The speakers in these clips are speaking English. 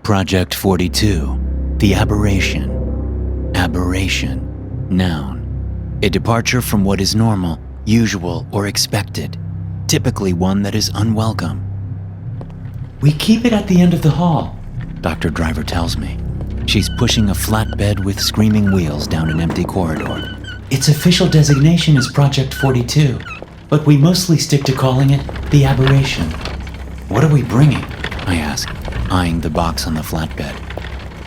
Project 42, the Aberration. Aberration, noun. A departure from what is normal, usual, or expected, typically one that is unwelcome. We keep it at the end of the hall, Dr. Driver tells me. She's pushing a flatbed with screaming wheels down an empty corridor. Its official designation is Project 42, but we mostly stick to calling it the Aberration. What are we bringing? I ask, eyeing the box on the flatbed.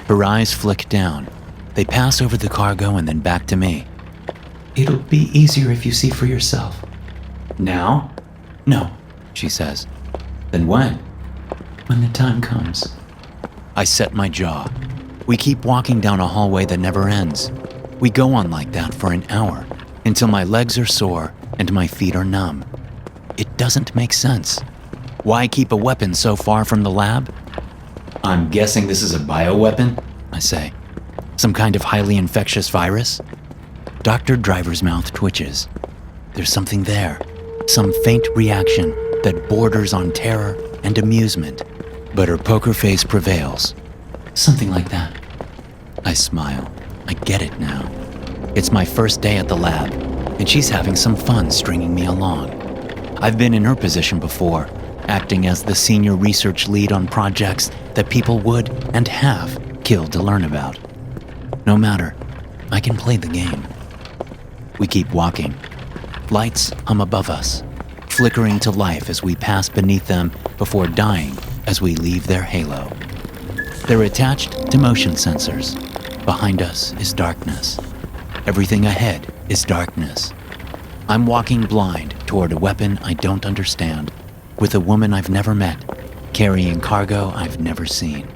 Her eyes flick down. They pass over the cargo and then back to me. It'll be easier if you see for yourself. Now? No, she says. Then when? When the time comes. I set my jaw. We keep walking down a hallway that never ends. We go on like that for an hour, until my legs are sore and my feet are numb. It doesn't make sense. Why keep a weapon so far from the lab? I'm guessing this is a bioweapon, I say. Some kind of highly infectious virus? Dr. Driver's mouth twitches. There's something there, some faint reaction that borders on terror and amusement, but her poker face prevails. Something like that. I smile. I get it now. It's my first day at the lab, and she's having some fun stringing me along. I've been in her position before, acting as the senior research lead on projects that people would and have killed to learn about. No matter, I can play the game. We keep walking. Lights hum above us, flickering to life as we pass beneath them before dying as we leave their halo. They're attached to motion sensors. Behind us is darkness. Everything ahead is darkness. I'm walking blind toward a weapon I don't understand, with a woman I've never met, carrying cargo I've never seen.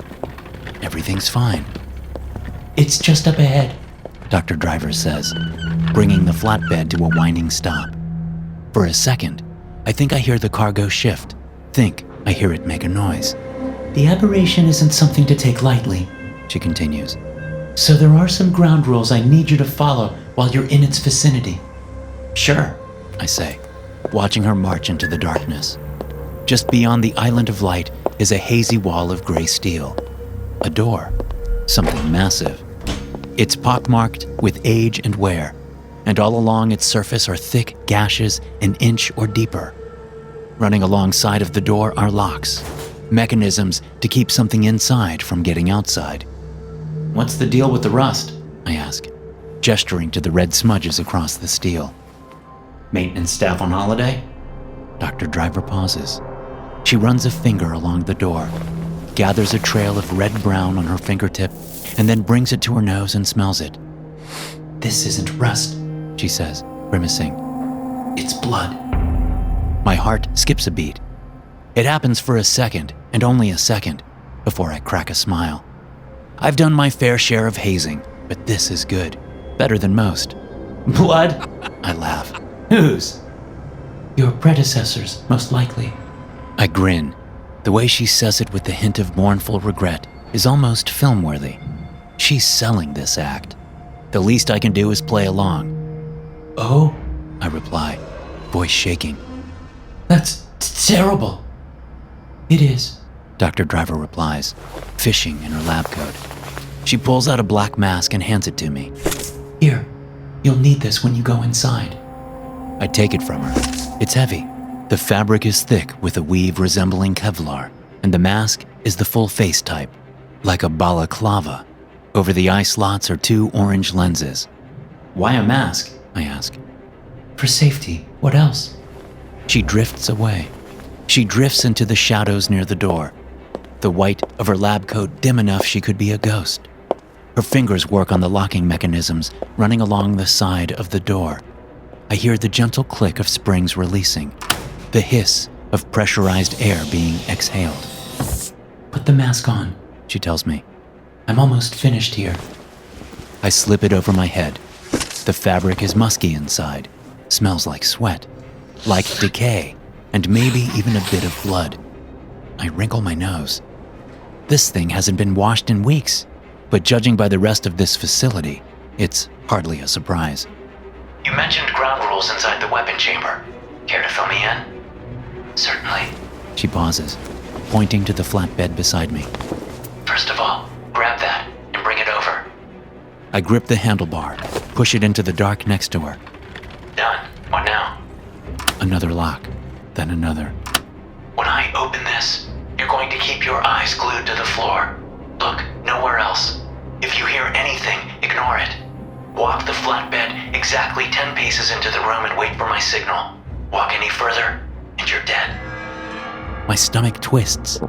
Everything's fine. It's just up ahead, Dr. Driver says, bringing the flatbed to a winding stop. For a second, I think I hear the cargo shift. I hear it make a noise. The aberration isn't something to take lightly, she continues. So there are some ground rules I need you to follow while you're in its vicinity. Sure, I say, watching her march into the darkness. Just beyond the island of light is a hazy wall of gray steel. A door. Something massive. It's pockmarked with age and wear, and all along its surface are thick gashes an inch or deeper. Running alongside of the door are locks, mechanisms to keep something inside from getting outside. What's the deal with the rust? I ask, gesturing to the red smudges across the steel. Maintenance staff on holiday? Dr. Driver pauses. She runs a finger along the door, gathers a trail of red-brown on her fingertip, and then brings it to her nose and smells it. This isn't rust, she says, grimacing. It's blood. My heart skips a beat. It happens for a second, and only a second, before I crack a smile. I've done my fair share of hazing, but this is good. Better than most. Blood? I laugh. Whose? Your predecessors, most likely. I grin. The way she says it with the hint of mournful regret is almost film-worthy. She's selling this act. The least I can do is play along. Oh, I reply, voice shaking. That's terrible. It is, Dr. Driver replies, fishing in her lab coat. She pulls out a black mask and hands it to me. Here, you'll need this when you go inside. I take it from her. It's heavy. The fabric is thick with a weave resembling Kevlar, and the mask is the full face type, like a balaclava. Over the eye slots are two orange lenses. Why a mask? I ask. For safety. What else? She drifts away. She drifts into the shadows near the door, the white of her lab coat dim enough she could be a ghost. Her fingers work on the locking mechanisms running along the side of the door. I hear the gentle click of springs releasing, the hiss of pressurized air being exhaled. Put the mask on, she tells me. I'm almost finished here. I slip it over my head. The fabric is musky inside, smells like sweat, like decay, and maybe even a bit of blood. I wrinkle my nose. This thing hasn't been washed in weeks, but judging by the rest of this facility, it's hardly a surprise. You mentioned ground rules inside the weapon chamber. Care to fill me in? Certainly. She pauses, pointing to the flatbed beside me. For First of all, grab that and bring it over. I grip the handlebar, push it into the dark next to her. Done. What now? Another lock, then another. When I open this, you're going to keep your eyes glued to the floor. Look, nowhere else. If you hear anything, ignore it. Walk the flatbed exactly 10 paces into the room and wait for my signal. Walk any further, and you're dead. My stomach twists.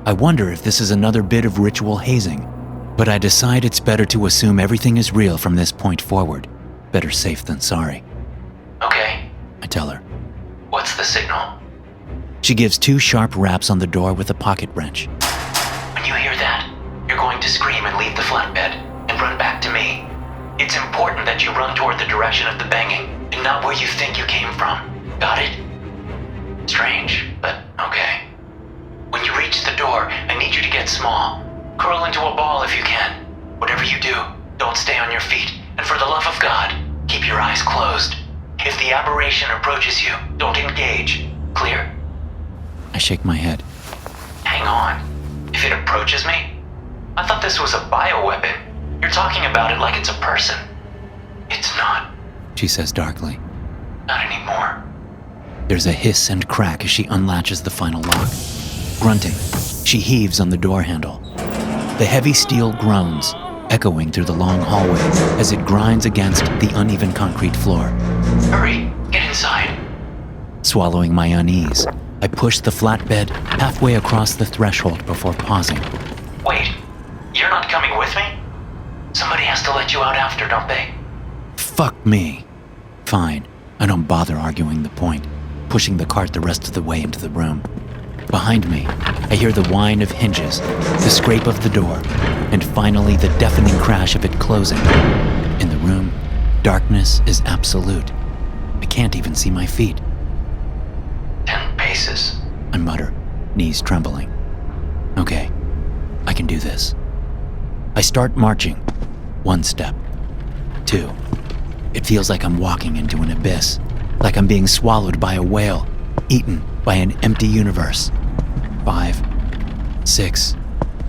I wonder if this is another bit of ritual hazing, but I decide it's better to assume everything is real from this point forward. Better safe than sorry. Okay, I tell her. What's the signal? She gives 2 sharp raps on the door with a pocket wrench. When you hear that, you're going to scream and leave the flatbed and run back to me. It's important that you run toward the direction of the banging and not where you think you came from. Got it? Strange, but okay. When you reach the door, I need you to get small. Curl into a ball if you can. Whatever you do, don't stay on your feet. And for the love of God, keep your eyes closed. If the aberration approaches you, don't engage. Clear? I shake my head. Hang on. If it approaches me? I thought this was a bioweapon. You're talking about it like it's a person. It's not, she says darkly. Not anymore. There's a hiss and crack as she unlatches the final lock. Grunting, she heaves on the door handle. The heavy steel groans, echoing through the long hallway as it grinds against the uneven concrete floor. Hurry, get inside. Swallowing my unease, I push the flatbed halfway across the threshold before pausing. Wait, you're not coming with me? Somebody has to let you out after, don't they? Fuck me. Fine, I don't bother arguing the point, pushing the cart the rest of the way into the room. Behind me, I hear the whine of hinges, the scrape of the door, and finally the deafening crash of it closing. In the room, darkness is absolute. I can't even see my feet. 10 paces, I mutter, knees trembling. Okay, I can do this. I start marching. 1 step. 2. It feels like I'm walking into an abyss, like I'm being swallowed by a whale, eaten by an empty universe. 5. 6.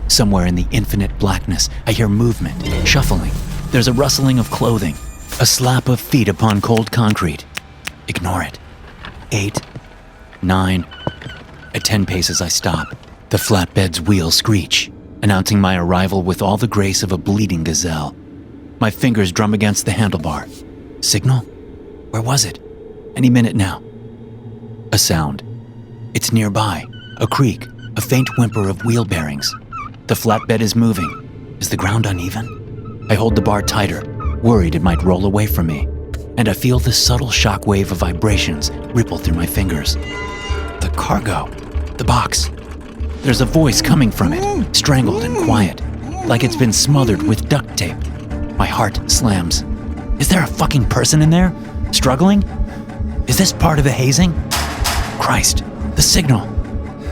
Somewhere in the infinite blackness, I hear movement, shuffling. There's a rustling of clothing, a slap of feet upon cold concrete. Ignore it. 8. 9. At 10 paces I stop. The flatbed's wheels screech, announcing my arrival with all the grace of a bleeding gazelle. My fingers drum against the handlebar. Signal? Where was it? Any minute now. A sound. It's nearby. A creak. A faint whimper of wheel bearings. The flatbed is moving. Is the ground uneven? I hold the bar tighter, worried it might roll away from me. And I feel the subtle shockwave of vibrations ripple through my fingers. The cargo. The box. There's a voice coming from it, strangled and quiet, like it's been smothered with duct tape. My heart slams. Is there a fucking person in there? Struggling? Is this part of the hazing? Christ, the signal.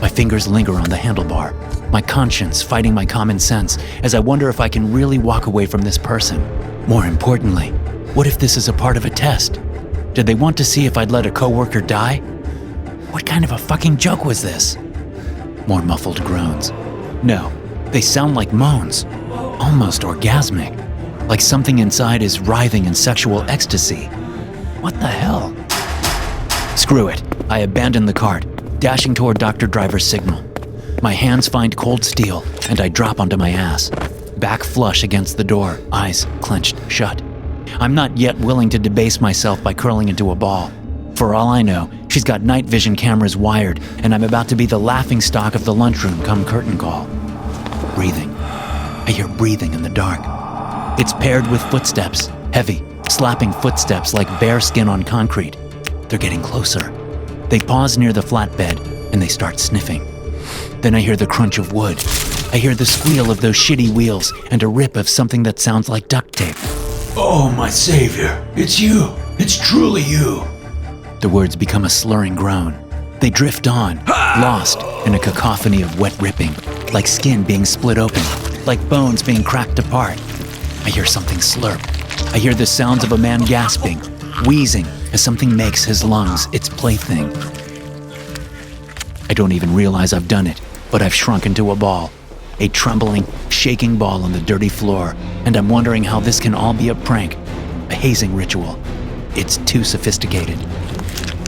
My fingers linger on the handlebar, my conscience fighting my common sense as I wonder if I can really walk away from this person. More importantly, what if this is a part of a test? Did they want to see if I'd let a coworker die? What kind of a fucking joke was this? More muffled groans. No, they sound like moans, almost orgasmic, like something inside is writhing in sexual ecstasy. What the hell? Screw it, I abandon the cart, dashing toward Dr. Driver's signal. My hands find cold steel, and I drop onto my ass, back flush against the door, eyes clenched shut. I'm not yet willing to debase myself by curling into a ball. For all I know, she's got night vision cameras wired, and I'm about to be the laughingstock of the lunchroom come curtain call. Breathing. I hear breathing in the dark. It's paired with footsteps, heavy, slapping footsteps like bare skin on concrete. They're getting closer. They pause near the flatbed, and they start sniffing. Then I hear the crunch of wood. I hear the squeal of those shitty wheels and a rip of something that sounds like duct tape. Oh, my savior, it's you. It's truly you. The words become a slurring groan. They drift on, lost in a cacophony of wet ripping, like skin being split open, like bones being cracked apart. I hear something slurp. I hear the sounds of a man gasping, wheezing as something makes his lungs its plaything. I don't even realize I've done it, but I've shrunk into a ball. a trembling, shaking ball on the dirty floor, and I'm wondering how this can all be a prank, a hazing ritual. It's too sophisticated.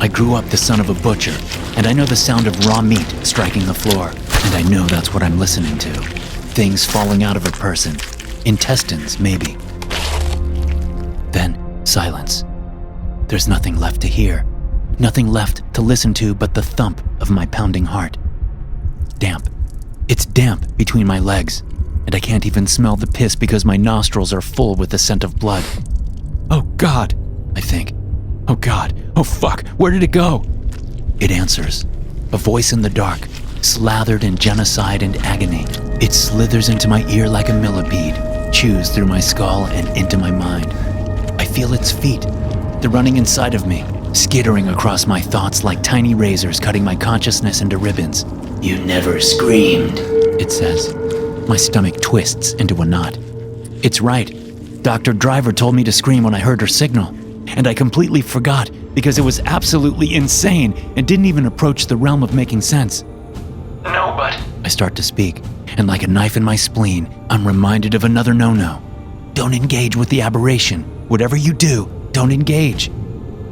I grew up the son of a butcher, and I know the sound of raw meat striking the floor, and I know that's what I'm listening to. Things falling out of a person. Intestines, maybe. Then, silence. There's nothing left to hear. Nothing left to listen to but the thump of my pounding heart. Damp. It's damp between my legs, and I can't even smell the piss because my nostrils are full with the scent of blood. Oh God, I think. Oh God, oh fuck, where did it go? It answers. A voice in the dark, slathered in genocide and agony. It slithers into my ear like a millipede, chews through my skull and into my mind. I feel its feet. They're running inside of me, skittering across my thoughts like tiny razors cutting my consciousness into ribbons. You never screamed, it says. My stomach twists into a knot. It's right. Dr. Driver told me to scream when I heard her signal, and I completely forgot because it was absolutely insane and didn't even approach the realm of making sense. No, but... I start to speak, and like a knife in my spleen, I'm reminded of another no-no. Don't engage with the aberration. Whatever you do, don't engage.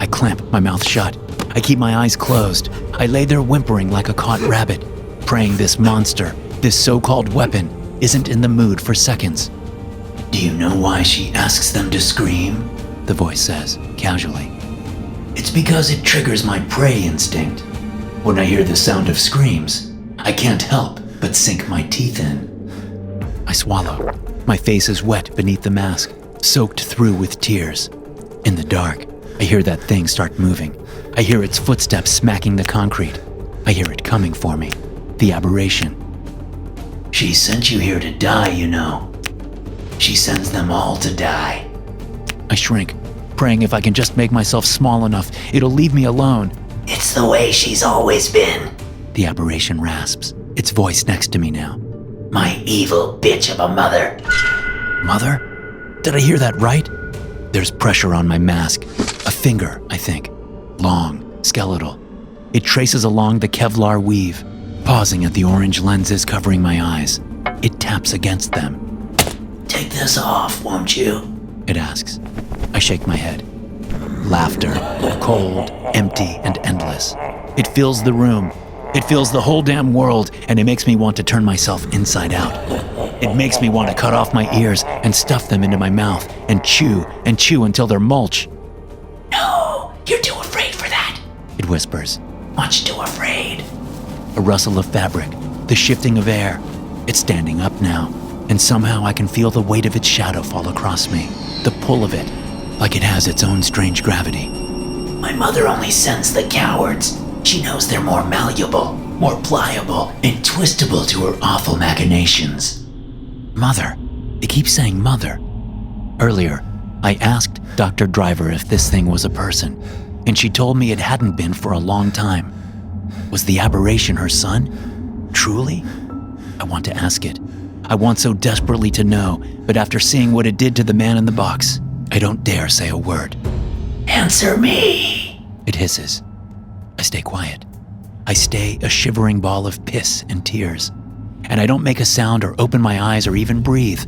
I clamp my mouth shut. I keep my eyes closed. I lay there whimpering like a caught rabbit, praying this monster, this so-called weapon, isn't in the mood for seconds. Do you know why she asks them to scream? The voice says, casually. It's because it triggers my prey instinct. When I hear the sound of screams, I can't help but sink my teeth in. I swallow. My face is wet beneath the mask, soaked through with tears. In the dark, I hear that thing start moving. I hear its footsteps smacking the concrete. I hear it coming for me. The aberration. She sent you here to die, you know. She sends them all to die. I shrink, praying if I can just make myself small enough, it'll leave me alone. It's the way she's always been. The aberration rasps, its voice next to me now. My evil bitch of a mother. Mother? Did I hear that right? There's pressure on my mask. A finger, I think. Long, skeletal. It traces along the Kevlar weave, pausing at the orange lenses covering my eyes. It taps against them. Take this off, won't you? It asks. I shake my head. Laughter, cold, empty, and endless. It fills the room. It fills the whole damn world, and it makes me want to turn myself inside out. It makes me want to cut off my ears and stuff them into my mouth and chew until they're mulch. No, you're too afraid for that. It whispers. Much too afraid. A rustle of fabric, the shifting of air. It's standing up now, and somehow I can feel the weight of its shadow fall across me, the pull of it, like it has its own strange gravity. My mother only sends the cowards. She knows they're more malleable, more pliable, and twistable to her awful machinations. Mother. It keeps saying mother. Earlier, I asked Dr. Driver if this thing was a person, and she told me it hadn't been for a long time. Was the aberration her son? Truly? I want to ask it. I want so desperately to know, but after seeing what it did to the man in the box, I don't dare say a word. Answer me, it hisses. I stay quiet. I stay a shivering ball of piss and tears, and I don't make a sound or open my eyes or even breathe.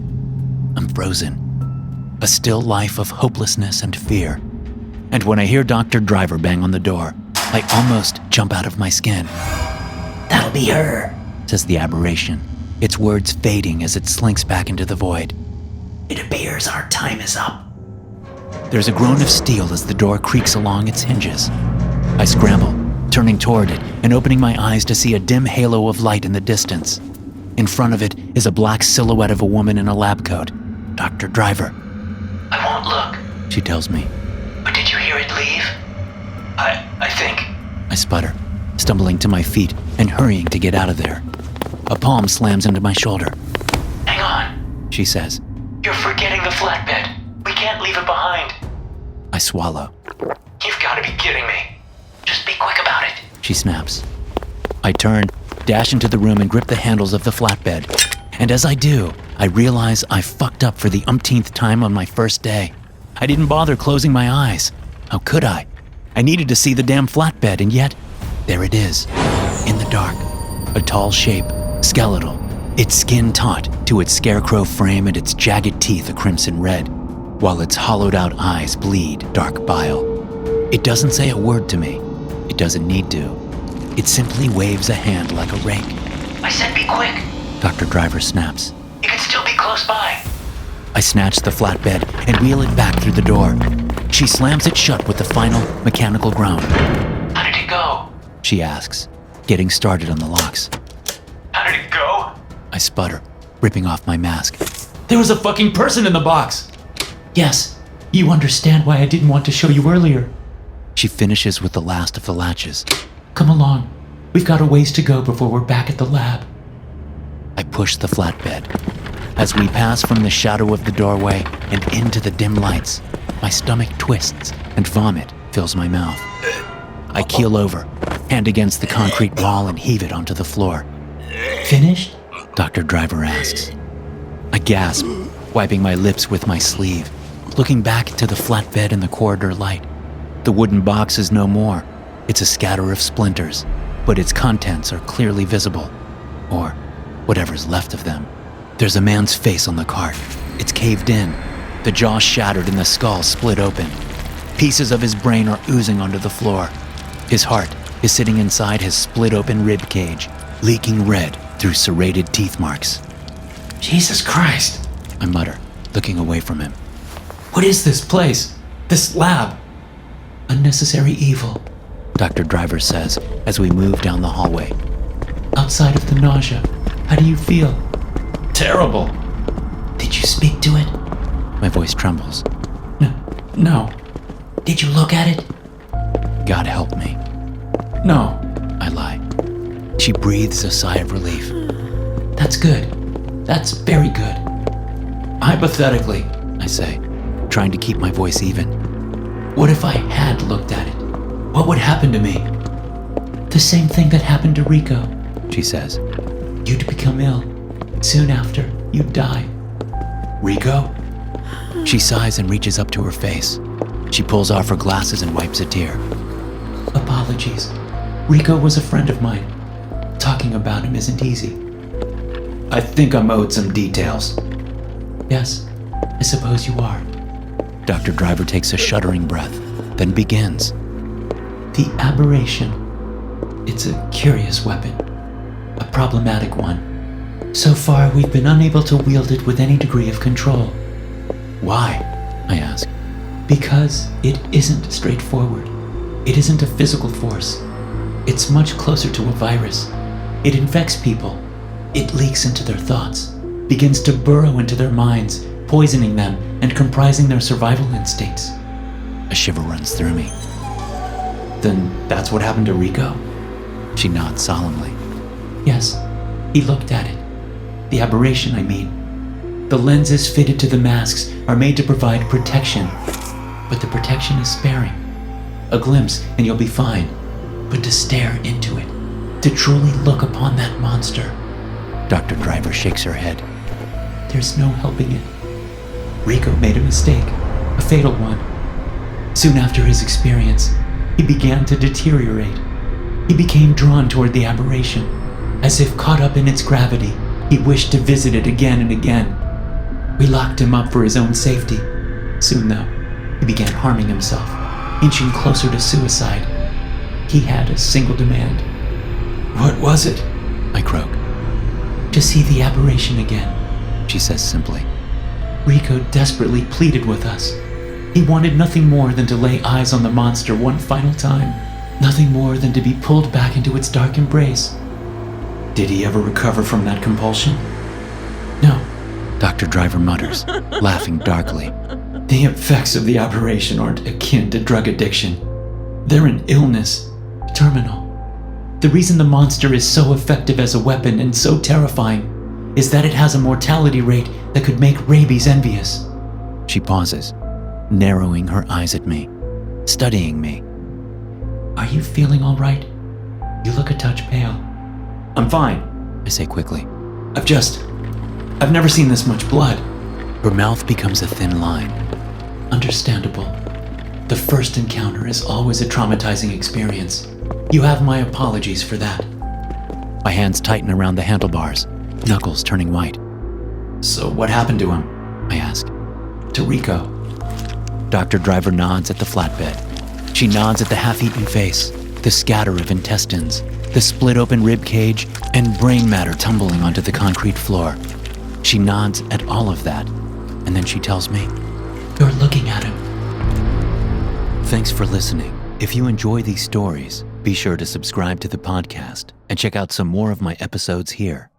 I'm frozen. A still life of hopelessness and fear. And when I hear Dr. Driver bang on the door, I almost jump out of my skin. That'll be her, says the aberration, its words fading as it slinks back into the void. It appears our time is up. There's a groan of steel as the door creaks along its hinges. I scramble, turning toward it and opening my eyes to see a dim halo of light in the distance. In front of it is a black silhouette of a woman in a lab coat, Dr. Driver. I won't look, she tells me. But did you hear it leave? I think. I sputter, stumbling to my feet and hurrying to get out of there. A palm slams into my shoulder. Hang on, she says. You're forgetting the flatbed. We can't leave it behind. I swallow. You've got to be kidding me. Just be quick about it, she snaps. I turn, dash into the room and grip the handles of the flatbed. And as I do, I realize I fucked up for the umpteenth time on my first day. I didn't bother closing my eyes. How could I? I needed to see the damn flatbed, and yet, there it is, in the dark. A tall shape, skeletal, its skin taut to its scarecrow frame and its jagged teeth a crimson red, while its hollowed-out eyes bleed dark bile. It doesn't say a word to me. It doesn't need to. It simply waves a hand like a rake. I said be quick. Dr. Driver snaps. It could still be close by. I snatch the flatbed and wheel it back through the door. She slams it shut with the final mechanical groan. How did it go? She asks, getting started on the locks. How did it go? I sputter, ripping off my mask. There was a fucking person in the box! Yes, you understand why I didn't want to show you earlier. She finishes with the last of the latches. Come along. We've got a ways to go before we're back at the lab. I push the flatbed. As we pass from the shadow of the doorway and into the dim lights, my stomach twists and vomit fills my mouth. I keel over, hand against the concrete wall and heave it onto the floor. Finished? Dr. Driver asks. I gasp, wiping my lips with my sleeve, looking back to the flatbed in the corridor light. The wooden box is no more. It's a scatter of splinters, but its contents are clearly visible, or whatever's left of them. There's a man's face on the cart. It's caved in, the jaw shattered and the skull split open. Pieces of his brain are oozing onto the floor. His heart is sitting inside his split open rib cage, leaking red through serrated teeth marks. Jesus Christ, I mutter, looking away from him. what is this place? This lab? Unnecessary evil. Dr. Driver says as we move down the hallway. Outside of the nausea, how do you feel? Terrible! Did you speak to it? My voice trembles. No. Did you look at it? God help me. No. I lie. She breathes a sigh of relief. That's good. That's very good. Hypothetically, I say, trying to keep my voice even. What if I had looked at it? What would happen to me? The same thing that happened to Rico. She says. You'd become ill. Soon after, you'd die. Rico? She sighs and reaches up to her face. She pulls off her glasses and wipes a tear. Apologies. Rico was a friend of mine. Talking about him isn't easy. I think I'm owed some details. Yes, I suppose you are. Dr. Driver takes a shuddering breath, then begins. The Aberration. It's a curious weapon. A problematic one. So far, we've been unable to wield it with any degree of control. Why? I ask. Because it isn't straightforward. It isn't a physical force. It's much closer to a virus. It infects people. It leaks into their thoughts, begins to burrow into their minds, poisoning them and comprising their survival instincts. A shiver runs through me. Then that's what happened to Rico? She nods solemnly. Yes, he looked at it. The aberration, I mean. The lenses fitted to the masks are made to provide protection, but the protection is sparing. A glimpse and you'll be fine, but to stare into it, to truly look upon that monster. Dr. Driver shakes her head. There's no helping it. Rico made a mistake, a fatal one. Soon after his experience, he began to deteriorate. He became drawn toward the aberration. As if caught up in its gravity, he wished to visit it again and again. We locked him up for his own safety. Soon, though, he began harming himself, inching closer to suicide. He had a single demand. What was it? I croak. To see the aberration again. She says simply. Rico desperately pleaded with us. He wanted nothing more than to lay eyes on the monster one final time. Nothing more than to be pulled back into its dark embrace. Did he ever recover from that compulsion? No. Dr. Driver mutters, laughing darkly. The effects of the aberration aren't akin to drug addiction. They're an illness. Terminal. The reason the monster is so effective as a weapon and so terrifying is that it has a mortality rate that could make rabies envious. She pauses, narrowing her eyes at me, studying me. Are you feeling all right? You look a touch pale. I'm fine. I say quickly. I've never seen this much blood. Her mouth becomes a thin line. Understandable. The first encounter is always a traumatizing experience. You have my apologies for that. My hands tighten around the handlebars. knuckles turning white. So what happened to him? I ask. To Rico? Dr. Driver nods at the flatbed. She nods at the half-eaten face, the scatter of intestines, the split-open rib cage, and brain matter tumbling onto the concrete floor. She nods at all of that, and then she tells me, You're looking at him. "Thanks for listening. If you enjoy these stories, be sure to subscribe to the podcast and check out some more of my episodes here."